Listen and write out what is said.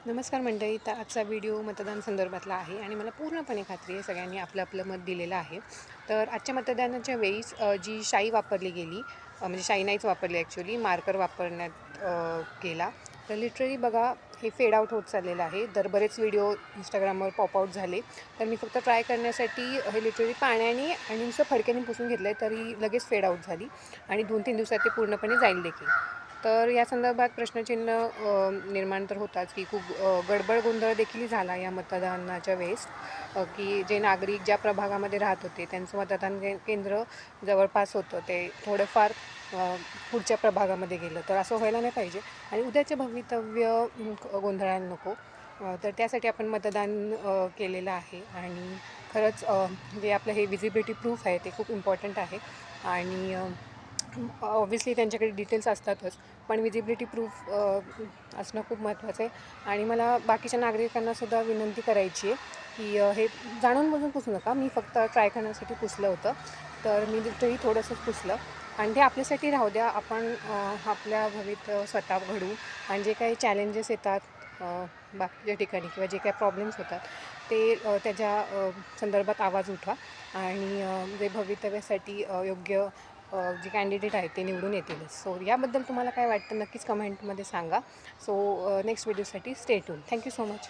नमस्कार मंडळी. तर आजचा व्हिडिओ मतदान संदर्भातला आहे आणि मला पूर्णपणे खात्री आहे सगळ्यांनी आपलं आपलं मत दिलेलं आहे. तर आजच्या मतदानाच्या वेळीस जी शाई वापरली गेली, म्हणजे शाई नाहीच वापरली, ॲक्च्युली मार्कर वापरण्यात गेला. तर लिटरली बघा, हे फेड आउट होत चाललेलं आहे. तर बरेच व्हिडिओ इंस्टाग्रामवर पॉपआउट झाले. तर मी फक्त ट्राय करण्यासाठी हे लिटरली पाण्याने आणि नुसतं फडक्याने पुसून घेतलं आहे, तरी लगेच फेड आउट झाली आणि 2-3 दिवसात ते पूर्णपणे जाईल देखील. तर या संदर्भात प्रश्नचिन्ह निर्माण तर होताच, की खूप गडबड गोंधळ देखील झाला या मतदानाच्या वेळेस, की जे नागरिक ज्या प्रभागामध्ये राहत होते त्यांचं मतदान केंद्र जवळपास होतं, ते थोडंफार पुढच्या प्रभागामध्ये गेलं. तर असं व्हायला नाही पाहिजे आणि उद्याचे भवितव्य गोंधळायला नको. तर त्यासाठी आपण मतदान केलेलं आहे आणि खरंच जे आपलं हे विजिबिलिटी प्रूफ आहे ते खूप इम्पॉर्टंट आहे आणि ऑब्व्हियसली त्यांच्याकडे डिटेल्स असतातच, पण विजिबिलिटी प्रूफ असणं खूप महत्त्वाचं आहे. आणि मला बाकीच्या नागरिकांनासुद्धा विनंती करायची आहे, की हे जाणून बुजून पुसू नका. मी फक्त ट्राय करण्यासाठी पुसलं होतं, तर मी लिटरली थोडंसंच पुसलं आणि ते आपल्यासाठी राहू द्या. आपण आपल्या भवितव्य स्वतः घडवू आणि जे काही चॅलेंजेस येतात बाकीच्या ठिकाणी किंवा जे काही प्रॉब्लेम्स होतात ते त्याच्या संदर्भात आवाज उठवा आणि जे भवितव्यासाठी योग्य जे कॅन्डिडेट आहेत ते निवडून येतीलच. सो याबद्दल तुम्हाला काय वाटतं नक्कीच कमेंटमध्ये सांगा. सो नेक्स्ट व्हिडिओसाठी stay tune. Thank you so much.